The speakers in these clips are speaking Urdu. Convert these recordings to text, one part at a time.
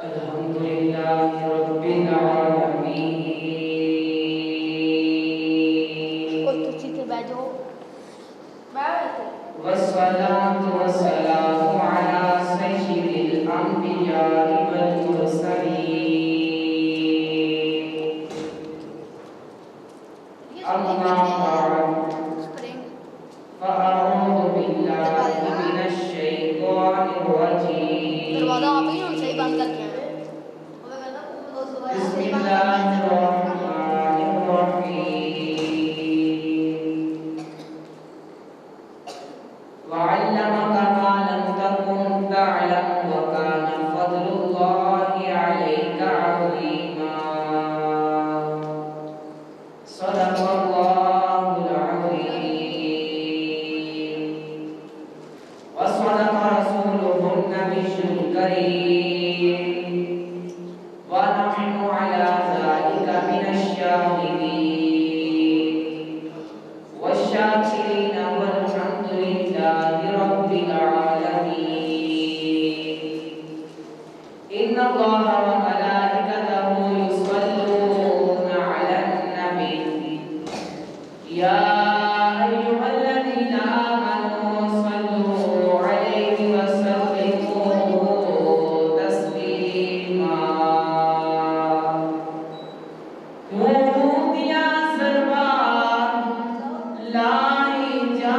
الحمدللہ رب العالمین والصلاة والسلام على سيد الأنبياء والمرسلين أما بعد فأعوذ بالله من الشيطان الرجيم بسم الله الرحمن الرحيم وعلمك ما لم تكن تعلم وكان فضل الله عليك عظيما صدق الله العظيم وصدق رسوله النبي الكريم ونحن على ذلك من الشاهدين والشاكرين والحمد لله رب العالمين إن الله وملائكته يصلون على النبي يا أيها الذين آمنوا صلوا عليه وسلموا تسليما دیا سربار لائی جا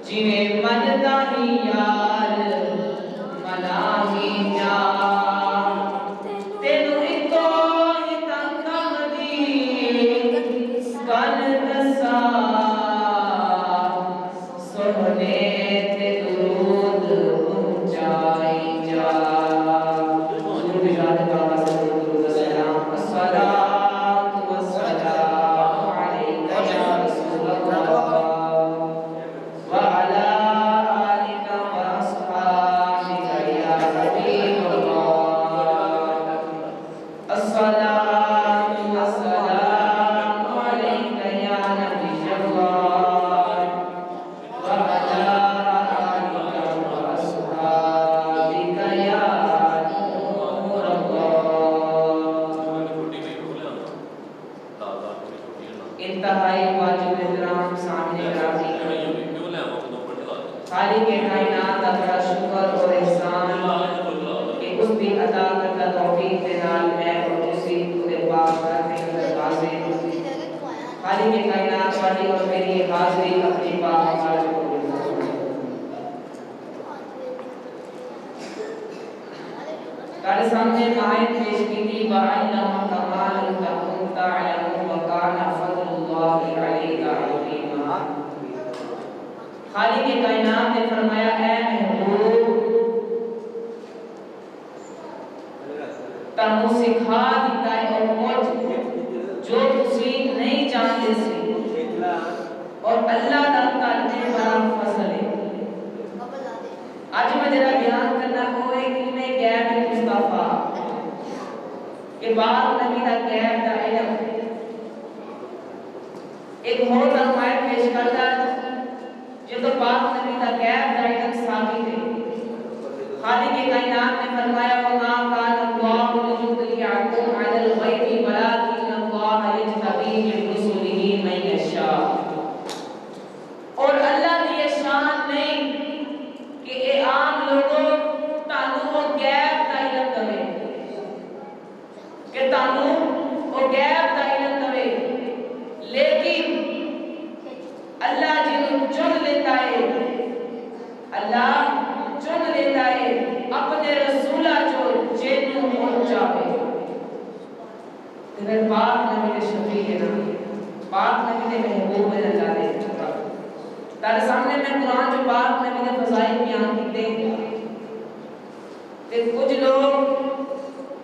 جنہیں مددہ ہی یار ملاہی جا تینو ایکو ہی تنگا مدی گل دسا سہنے تے درود پہنچائی جا درود یاد کا درود السلام الصلاة والسلام علیکہ یا رسول اللہ وعلى آلك وأصحابك يا حبيب الله الصلاة والسلام عليك يا نبي الله وعلى آلك وأصحابك يا نور الله انتہائی واجب احترام سامنے راضی خالق کائنات کا بڑا شکر اور احسان کہ اس بھی عطا کرتا توفیق دے نال میں اور اسی خود پاک کرنے کے درخواستیں خالق کائنات والی اور میری حاضری اپنی پاک حضرت کو تارے سامنے آیت پیش کی تھی وَعَلَّمَ كَمَا لَمْ تَكُنْ تَعْلَمُ وَكَانَ فَضْلُ اللَّهِ عَلَيْكَ عَظِيمًا خالق کائنات نے فرمایا اے محبوب تانوں سکھا دیتا ہے اور کچھ جو تسی نہیں جانتے سے اور اللہ دا تعالی بڑا فضل ہے آج میں جرا بیان کرنا ہوئے کہ میں غیب مصطفیٰ کہ بعد نبی دا غیب دا علم ایک بہت روایت پیش کرتا ہے جو تو پاک نبی کا غیب دا علم ثابت ہے خالق کائنات نے فرمایا وما كان الله ليطلعكم على الغيب ولكن الله يجتبي من رسله من يشاء اور اللہ کی یہ شان نہیں کہ اے عام لوگوں تانوں وہ غیب دا علم دے کہ تانوں وہ غیب دا علم دے لیکن اللہ جنہوں چن لیتا ہے اللہ چن لیتا ہے اپنے رسولہ جو جنہوں پہنچاوے پھر پاک نبی کے شفیع ہے نا پاک نبی کے محبوب ہے اللہ دے تارے سامنے میں قرآن جو پاک نبی کے فضائل بیان کیتے ہیں کہ کچھ لوگ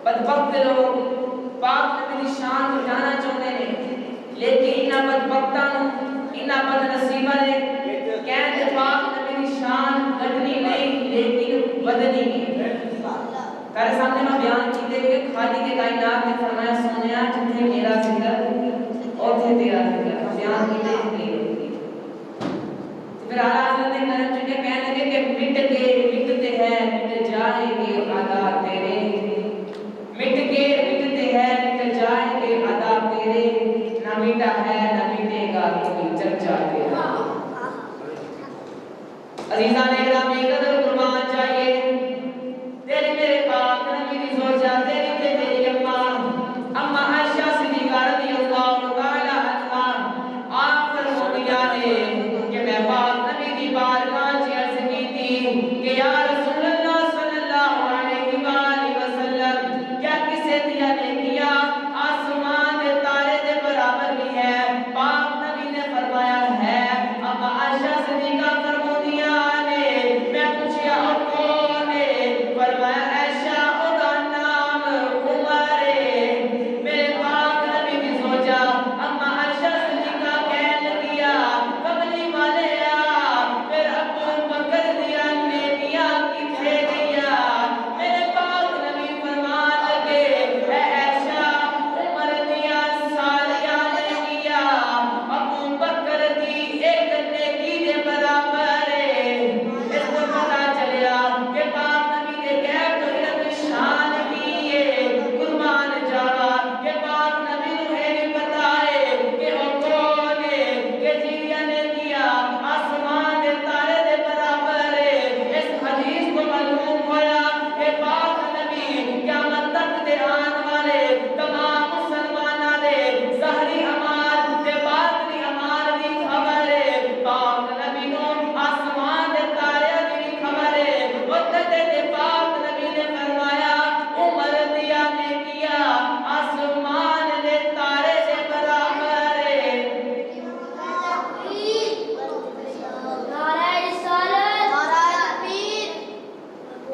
بدبخت لوگ پاک نبی کی شان کو جانا چاہتے ہیں لیکن انہاں بدبختاں انہاں بد نصیبہ نے کہتے پاک نبی کی شان گھٹنی نہیں لیکن بدنی نہیں تارے سامنے میں بیان کیتے کہ خالق کائنات نے فرمایا سونیا جتنے میرا ذکر اور تھے تیرا ذکر بیان کیتے ہیں پھر آلہ حضرت کرم چکے کہنے لگے کہ مٹ گئے مٹتے ہیں مٹ جائیں گے گرامی قدر قربان چاہیے تیری میرے پاک نبی دی زوجہ تیری تے تیری اما عائشہ صدیقہ رضی اللہ تعالی عنہا آپ فرمودیا نے کہ میں پاک نبی دی بارگاہ چ عرض کی تھی کہ یا رسول اللہ صلی اللہ علیہ وآلہ وسلم کیا کسے دیا نے کیا آسمان دے تارے دے برابر بھی ہے پاک نبی نے فرمایا ہے اما عائشہ صدیقہ فرمودیا نے میں پوچھیا اور کون ہے فرمایا عائشہ او دا نام عمر ہے میرے پاک نبی دی زوجہ اما عائشہ صدیقہ کہنے لگیا کملی والے پھر ابو بکر دیا نیکیاں کتھے گیا میرے پاک نبی فرمان لگے اے عائشہ عمر دیا ساریاں نیکیاں ابو بکر دی ایک نیکی دے برابر ہے اس کو پتا چلیا کہ پاک نبی دے غیب تو علم شان کی ہے قربان جاوا کہ پاک نبی نو یہ پتا ہے کہ وہ کون ہے کہ جیڑیاں نے کیا آسمان دے تارے دے برابر ہے اس حدیث کو معلوم ہوا کہ پاک نبی قیامت تک دے آن والے تمام مسلماناں دے ظاہری اعمال تے باطنی اعمال دی خبر ہے پاک نبی نو آسمان دے تارے دی خبر ہے وقت دے پاک نبی نے فرمایا عمر دیا نے کیا آسمان دے تارے دے برابر ہے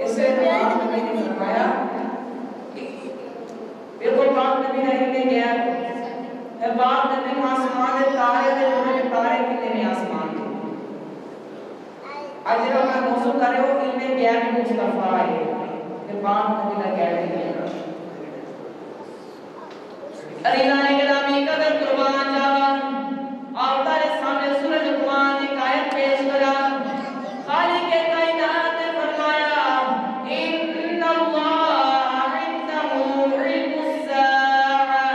اسے پاک نبی نے فرمایا بالکل پاک نبی نے کہنے گیا اے پاک نبی نو آسمان دے تارے دے تارے کتنے نے آسمان دے آج جب میں موضوع کر رہے ہو علم غیب مصطفیٰ ہے کہ پاک نبی نے غیب دیا عزیزان گرامی قدر قربان جاوا آپ تارے سامنے سورہ لقمان کی آیت پیش کرا خالق کائنات نے فرمایا ان اللہ عنده علم الساعة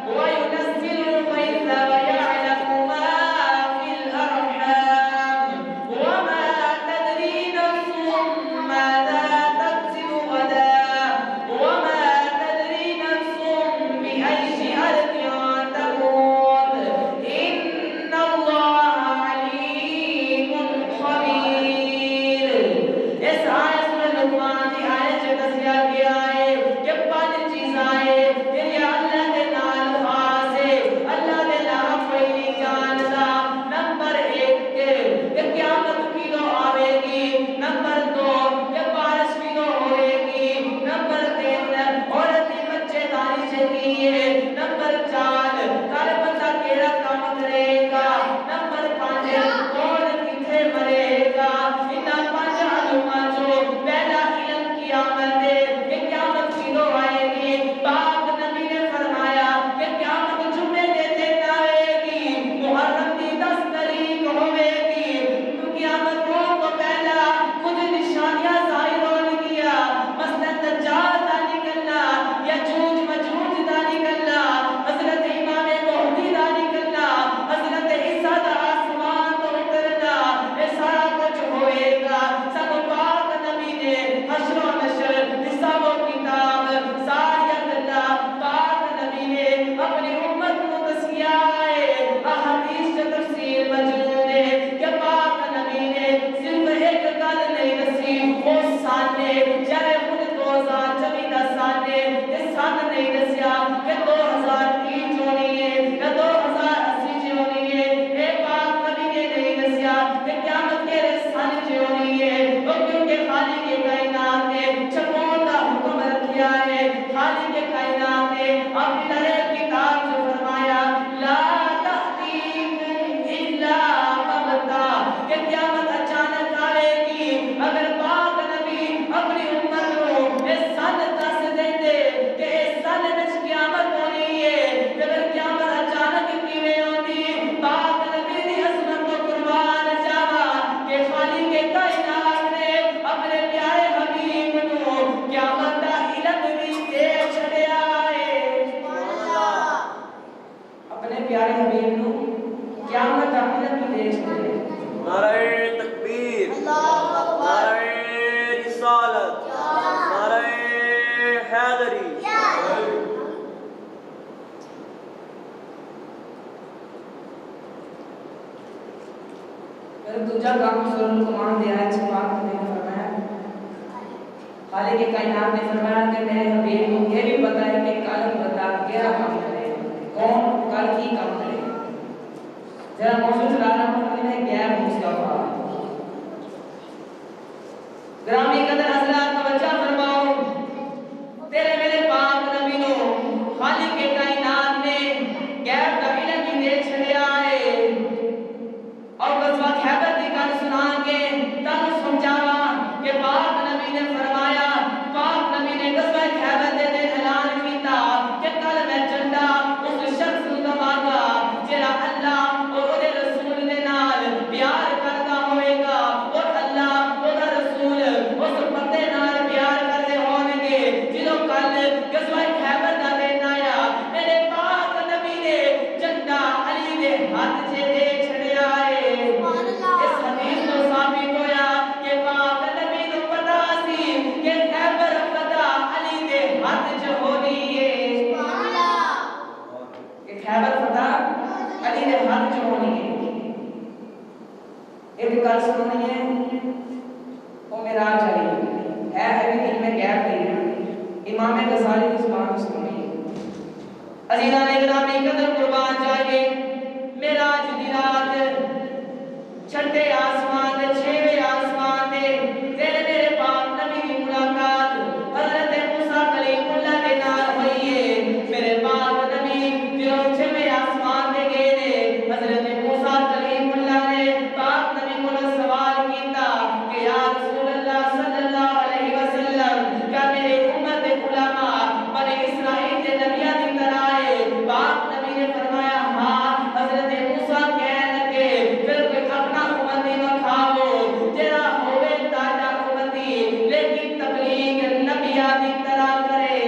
وينزل الغيث ويعلم ما في الأرحام وما تدري نفس ماذا تكسب غدا وما تدري نفس بأي أرض تموت إن الله عليم خبير اس آیت میں لقمان کی آیت سے دسیا گیا ہے کہ پانچ چیزاں ہیں جنہیں اللہ کے نال خاص ہے اللہ کے نام پہلی جانتا نمبر 1 کہ قیامت کی دو آوے گی نمبر 2 کہ بارش کی دو ہوئے گی نمبر 3 عورت کی بچے داری چاہیے نمبر 4 کل بندہ کیڑا کام کرے گا نمبر 5 کون کتھے مرے گا ان 5 علوماں جو پہلا علم قیامت ہے کہ قیامت کی دو آئے گی پاک نبی نے فرمایا کہ قیامت جمعے دے دن آئے گی محرم کی 10 تاریخ ہوئے گی قیامت کو پہلا کچھ نشانیاں ظاہر ہون گیا مثلا دجال دا نکلنا یجوج مجوج دا نکلنا حضرت امام مہدی دا نکلنا حضرت عیسیٰ دا آسمان تو اترنا یہ سارا کچھ ہوئے گا سب پاک نبی نے حشر و نشر حساب و کتاب ساری اللہ پاک نبی نے اپنی امت کو دسیا ہے احادیث سے تفسیر موجود ہے کہ پاک نبی نے صرف ایک گل نہیں دسی وہ سانے جائے خود 2024 دا سانے اس سان نہیں دسیا کہ 2030 ہونی ہے یا 2080 ہونی ہے اے پاک نبی نے نہیں دسیا کہ قیامت کے سان ہونی ہے وہ کیونکہ خالق کائنات نے چھپون کا حکم رکھیا ہے خالق کائنات نے اپنی طرح کتاب جو فرمایا لا تأتیکم الا بغتا کہ قیامت اچانک آئے گی اگر پاک نبی اپنی امت کو اس سن دس دیں دے کہ اس سن وچ قیامت ہونی ہے اگر قیامت اچانک کیویں ہوندی پاک نبی دی عظمت کو قربان جاوا کہ خالق کائنات نے اپنے پیارے حبیب کو قیامت دا علم بھی دے چھڑیا ہے پھر دوجا کام سورہ لقمان دے آیت پاک میں فرمایا خالق کائنات نے فرمایا کہ میرے حبیب کو یہ بھی پتا ہے کہ کل بتا کیا کام کرے کون کل کی کام کرے ذرا موضوع چلا رہا ہوں میں غیب مصطفیٰ گرامی قدر حضرات توجہ فرماؤ تیرے میرے پاک نبی نو خالق کائنات نے غیب کا علم بھی دے چھڑیا ہے اور غزوہ خیبر دی گل سنا کے تانوں سمجھاوا کہ پاک نبی نے فرمایا پاک نبی نے غزوہ خیبر دے دن اعلان کیتا کہ کل میں جھنڈا اس شخص نوں دواں گا جڑا اللہ اور اودے رسول دے نال پیار کردا ہوئے گا اور اللہ اور رسول اس بندے نال پیار کردے ہون گے جدوں کل غزوہ خیبر دا دن آیا میرے پاک نبی نے جھنڈا علی دے ہاتھ چ دے چھڑیا ہے اس حدیث تو ثابت ہویا کہ پاک نبی نوں پتہ سی کہ خیبر فتح علی دے ہاتھ چ ہونی ہے سبحان اللہ کہ خیبر فتح علی دے ہاتھ چ ہونی ہے ایک گل سننی ہے وہ معراج علی ہے ابھی دل میں غیب نہیں ہے امام غزالی کی زبان سے سننی ہے عزیزان گرامی قدر قربان جائیے معراج دی رات چھٹے آسمان دے چھویں آسمان دے تیرے میرے پاک نبی دی ملاقات حضرت موسیٰ کلیم اللہ دے نال ہوئی ہے میرے پاک نبی جو چھویں آسمان دے گئے نے حضرت موسیٰ کلیم اللہ نے پاک نبی کو سوال کیتا کہ یا رسول اللہ صلی اللہ علیہ وسلم کیا میرے امت دے علماء بنی اسرائیل دے نبیاں دی طرح ہے پاک نبی نے فرمایا ہاں حضرت موسیٰ کہنے لگے پھر کوئی اپنا امتی مکھاو جرا ہوئے تاجا امتی لیکن تبلیغ نبیاں دی طرح کرے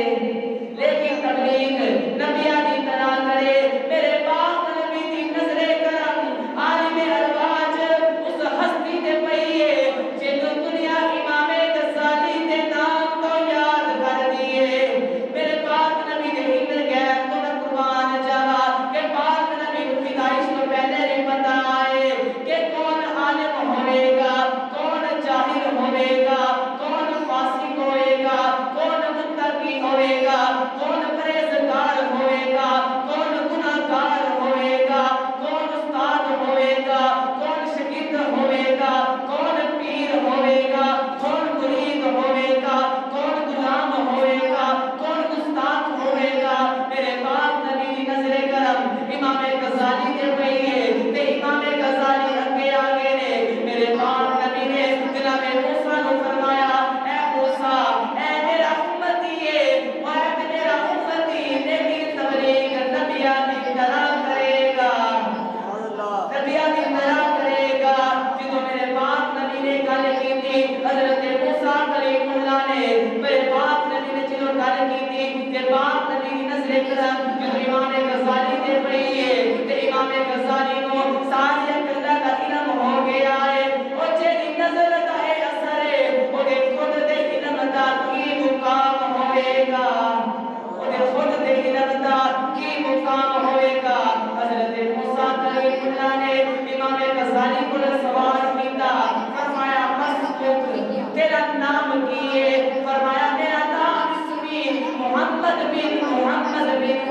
لیکن تبلیغ نبیاں دی طرح کرے میرے پاک نبی دی نظر کرم عالم ارواج اس ہستی دے پئی ہے جنوں دنیا امام غزالی دے نام تو یاد کر دیے میرے پاک نبی دے علم غیب تو میں قربان جاوا کہ پاک نبی کو پیدائش تو پہلے نہیں پتا ہے کہ کون عالم ہوئے گا کون جاہل ہوئے گا کون فاسق ہوئے گا کون متقی ہوئے گا کون پرہیزگار ہوئے گا کون گناہگار ہوئے گا کون استاد ہوئے گا کون شاگرد ہوئے گا کون پیر ہوئے گا کون مرید ہوئے گا کون غلام ہوئے گا کون گستاخ ہوئے گا میرے پاک نبی دی نظر کرم امام غزالی دے پئی ہے تے امام غزالی اگے آگے نے میرے پاک نبی نے جناب موسیٰ نو فرمایا اے موسیٰ اے میرا امتی ہے اے میرا امتی لیکن تبلیغ نبیاں دی طرح کرے گا نبیاں دی طرح کرے گا جدوں میرے پاک نبی نے گل کی تھی حضرت موسیٰ کلیم اللہ نے میرے پاک نبی نے جدوں گل کی تھی کہ پاک نبی دی نظر کرم جو امام غزالی دے پئی ہے تے امام غزالی نو ساری گلاں دا علم ہو گیا ہے او جیڑی نظر دا ہے اثر ہے او دے خود دے علم دا کی مقام ہوئے گا او دے خود دے علم دا کی مقام ہوئے گا حضرت موسیٰ کلیم اللہ نے امام غزالی کو سوال کیتا فرمایا مسبوق تیرا نام کی ہے فرمایا میرا نام اسمی محمد بن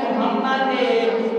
محمد ہے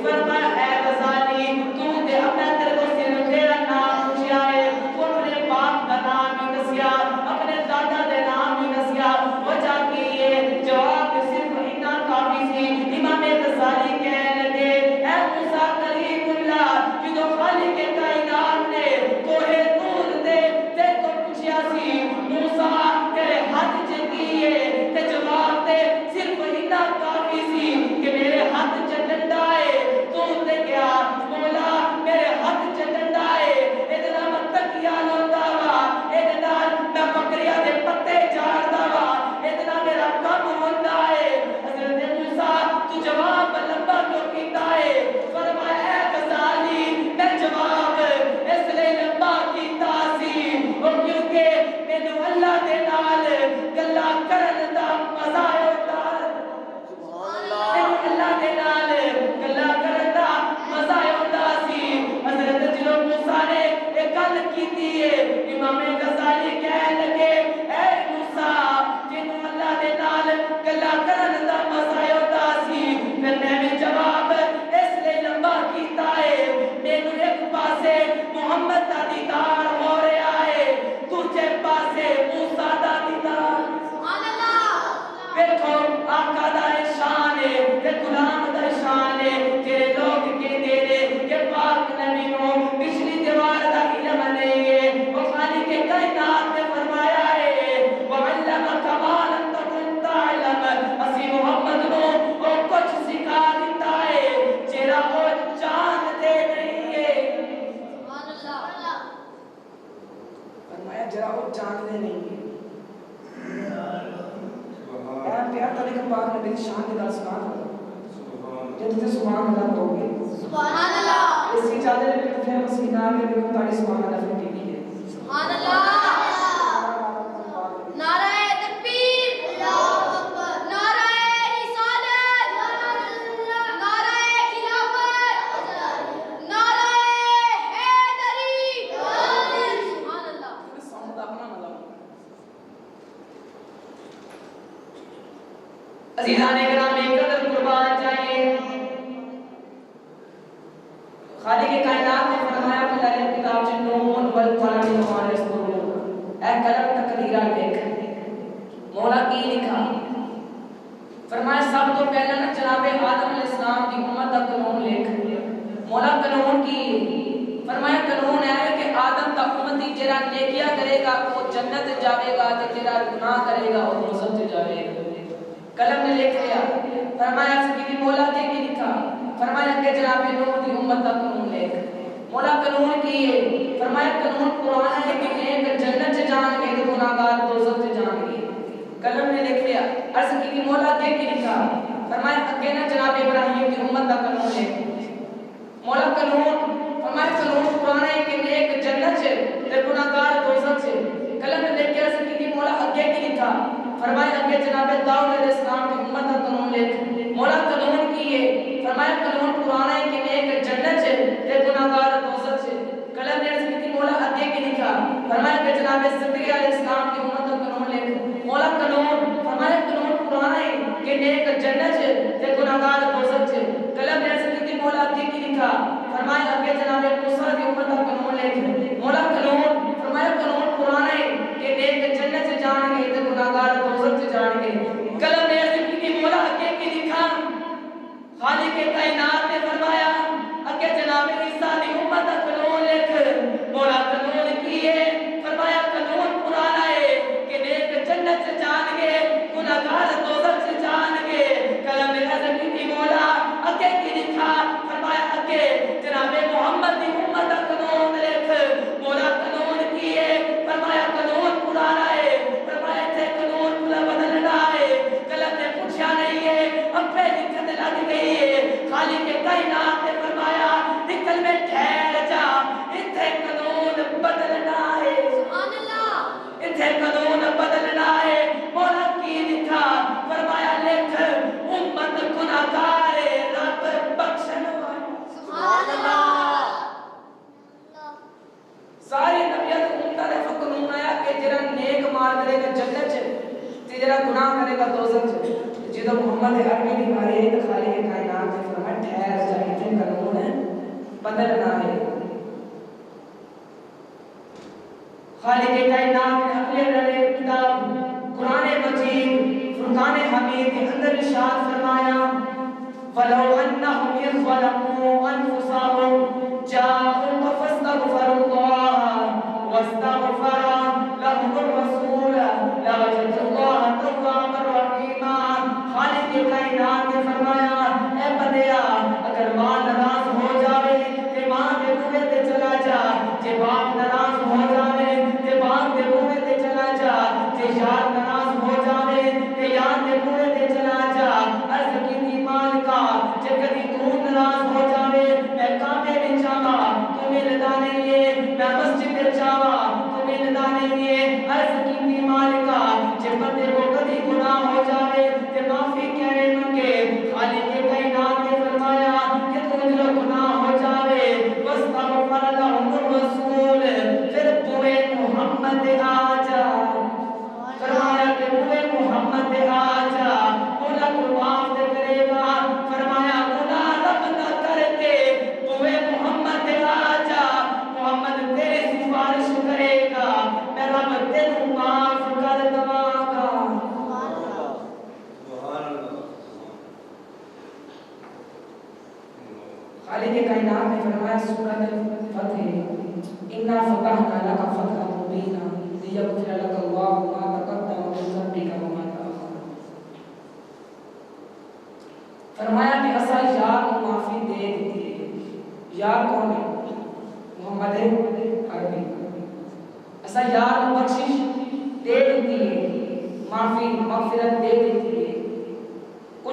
فرمایا اے غزالی تو دے اپنا تیرے کو صرف تیرا نام پوچھا ہے تو اپنے باپ کا نام ہی نسیا اپنے دادا دے نام ہی نسیا وجہ کی ہے جواب صرف اتنا کافی سی امام غزالی کہنے لگے اے موسیٰ کلیم اللہ جدو خالق کائنات نے کوہ طور دے تے تو پوچھیا سی موسیٰ تیرے ہاتھ چ کی ہے تے جواب دے صرف اتنا کافی سی کہ میرے ہاتھ چ ڈنڈا ہے تو تے کیا مولا میرے ہاتھ چ ڈنڈا ہے اتنا میں تکیا لوندا وا اتنا میں بکریاں دے پتے جاڑدا وا اتنا میرا کم ہوندا ہے حضرت موسیٰ تو جواب لمبا کیوں کیتا ہے فرمایا اے غزالی میں جواب اس لیے لمبا کیتا سی او کیونکہ مینوں اللہ دے نال گلاں کرن دا مزہ آوندا سبحان اللہ اللہ دے نال گلاں کرن دا مزہ آوندا سی حضرت موسیٰ نے ایک گل کیتی پاک نبی دی شان دی گل سنا دو جے تے سبحان اللہ کہو گے سبحان اللہ اس کی چادر پہ پھر مسیح نام کے دیکھو تاڑی سبحان اللہ پھر ٹی وی ہے سبحان اللہ نعرہ تکبیر اللہ اکبر نعرہ رسالت نعرہ خلافت نعرہ حیدری سبحان اللہ ساؤنڈ اپنا مطلب عزیزان کرام قدر قربان چاہیے خالق کائنات نے فرمایا کہ لے کتاب جنون والقلم وما یسطرون اے قلم تقدیرہ لکھ مولا کی لکھا فرمایا سب تو پہلا نہ جناب آدم علیہ السلام کی امت کا قانون لکھ مولا قانون کی فرمایا قانون ہے کہ آدم کا امتی جڑا نیکیاں کرے گا وہ جنت جاوے گا تے جڑا گناہ کرے گا وہ دوزخ جاوے گا قلم نے لکھ لیا فرمایا سکی مولا کے کی لکھا فرمایا کہ جناب نوح دی امت کا قانون لکھ مولا قانون کی ہے فرمایا قانون قرآن ہے کہ نیک جنت جان گے تو گناہگار دوزخ جان گے قلم نے لکھ لیا عرض کی مولا کے کی لکھا فرمایا کہ نہ جناب ابراہیم کی امت کا قانون لکھ مولا قانون فرمایا قانون قرآن ہے کہ نیک جنت تے گناہگار دوزخ قلم نے لکھ کے عرض کی مولا اگے کی لکھا فرمایا کہ جناب داؤد علیہ السلام کی امت کا قانون لکھ مولا قانون کی ہے فرمایا قانون قرآن ہے کہ نیک جنت تے گناہگار دوزخ قلم نے عرض کی مولا اگے کی لکھا فرمایا کہ جناب زکریا علیہ السلام کی امت کا قانون لکھ مولا قانون فرمایا قانون قرآن ہے کہ نیک جنت تے گناہگار دوزخ قلم نے عرض کی مولا اگے کی لکھا فرمایا کہ جناب موسی کی امت کا قانون لکھ مولا قانون فرمایا قانون قرآن ہے کہ نیک جنت جان گے تے گناہگار دوزخ جان گے قلم نے عرض کی مولا اگے کی لکھا خالق کائنات نے فرمایا اگے جناب عیسیٰ دی امت کا قانون لکھ مولا قانون کی ہے فرمایا قانون قرآن ہے کہ نیک جنت جان گے گناہگار دوزخ جان گے قلم نے عرض کی مولا اگے کی لکھا فرمایا اگے جناب محمد دی امت کا قانون لکھ مولا قانون کی ہے فرمایا قانون قرآن ہے فرمایا تے قانون بدلنا ہے قلم نے پوچھا نہیں ہے اب پہ لکھت لگ گئی ہے خالق کائنات نے فرمایا نکل میں ٹھہر جا اتھے قانون بدلنا ہے سبحان اللہ اتھے قانون بدلنا ہے مولا کی لکھا فرمایا لکھ امت گناہگار رب بخشن والا سبحان اللہ ساری نبیت امت نے قانون آیا کہ جڑا نیک مال کرے گا جنت تے جڑا گناہ کرے گا دوزخ جدو محمد عربی دی باری ہے تو خالق کائنات نے فرمایا ٹھہر جا اتنے قانون بدلنا ہے خالق کائنات نے اپنے رہے کتاب قرآن مجید فرقان حمید کے اندر ارشاد فرمایا وَلَوْ أَنَّهُمْ إِذْ ظَلَمُوا أَنفُسَهُمْ جَاءُوكَ فَاسْتَغْفَرُوا اللَّهَ وَاسْتَغْفَرَ لَهُمُ الرَّسُولُ لَوَجَدُوا اللَّهَ تَوَّابًا رَحِيمًا خالق کائنات نے فرمایا اے بندیا اگر ماں ناراض ہو جاوے تے ماں دے بوئے تے چلا جا جے باپ ناراض ہو جاوے تے باپ دے بوئے تے چلا جا جے یار ناراض ہو جاوے تے یار دے بوئے تے چلا جا عرض کی ایمان کا جے کدی تو ناراض ہو جاوے میں کعبے وچ آواں تو ملدا نہیں ہے میں مسجد وچ آواں تو ملدا نہیں ہے عرض کی ایمان کا جے بندے کو کدی گناہ ہو جاوے تے معافی کہے منگے خالق کائنات نے فرمایا کہ تو جو گناہ ہو جاوے واستغفر لهم الرسول پھر بوئے محمد آ جا فرمایا کہ بوئے محمد آ جا مولا کو معاف کرے گا فرمایا گناہ رب نہ کر کے بوئے محمد آ جا محمد تیرے سفارش کرے گا میں رب تینوں معاف کر دواں گا خالق کائنات نے فرمایا سورۃ الفتح انا فتحنا لك فتحا مبینا لیغفر لك الله ما تقدم من ذنبك وما تأخر فرمایا کہ اسا یار کو معافی دے دیتی یار کون ہے محمد عربی اسا یار کو بخشش دے دیتی ہے معافی مغفرت دے دیتی ہے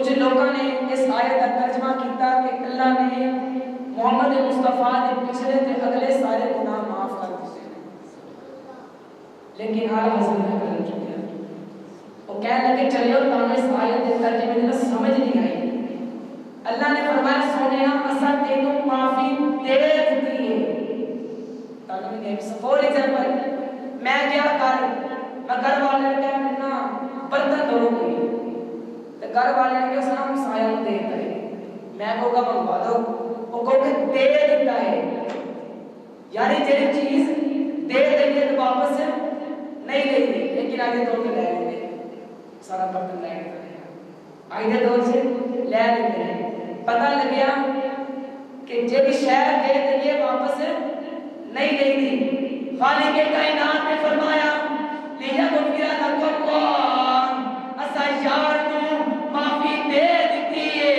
کچھ لوگوں نے اس آیت کا ترجمہ کیتا کہ اللہ نے محمد مصطفیٰ کے پچھلے تے اگلے سارے گناہ معاف کر دیتے ہیں، لیکن اعلیٰ حضرت نے غلط چکیا۔ وہ کہنے لگے چلے ہو تمہیں اس آیت کے ترجمے میں سمجھ نہیں آئی۔ اللہ نے فرمایا سونیا اسا تینوں معافی دے دیتی ہے۔ تعلیم میں فور ایگزامپل میں کیا کر میں گھر والے نے کہا منا برتن دھو گئی تو گھر والے نے کہا سلام سایہ دے دیتا ہے، میں کہوں گا منگوا دو، وہ کہو کہ دے دیتا ہے، یعنی جیڑی چیز دے دیں تو واپس نہیں لے گی، لیکن آگے دور کے لے لیں گے، سارا برتن لے لیتا ہے، آگے دور سے لے لیتے ہیں۔ پتہ لگیا کہ جیڑی شہر دے دیں واپس نہیں لے گی۔ خالق کائنات نے فرمایا لیغفر لکم اللہ، اسا یار نو معافی دے دیتی ہے،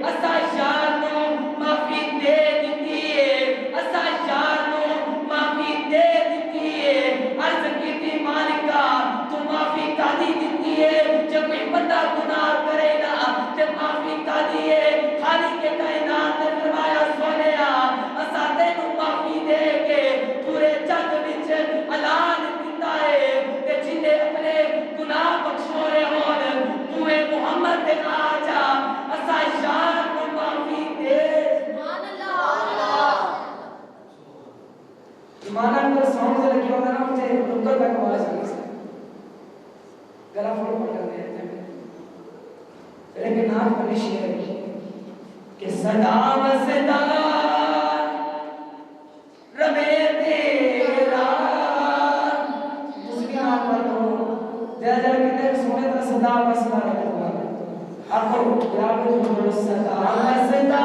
اسا یار نو معافی دے دیتی ہے، اسا یار نو معافی دے دیتی ہے۔ عرض کیتی مالکا تو معافی کادی دیتی ہے، جب کوئی بندہ گناہ کرے نا تو معافی کادی ہے۔ خالق کائنات نے فرمایا سونیا اسا تینوں معافی دے کے پورے جگ وچ اعلان کیتا ہے کہ جنے اپنے گناہ بخشونے ہون تو محمد دے آ جا، اسا یار کو معافی دے۔ سبحان اللہ۔ ایمان کو ساؤنڈ سے لگی ہوگا نا مجھے رکر تک آواز آ گئی، گلا پھوڑ پڑ گئے تھے لیکن ناک میں شعر کہ صدا وصدا ربے تیرا دوسری نام پر تو جا جا کہتے ہیں سونے تا صدا وصدا ربے تیرا آپ کو گراب صدا وصدا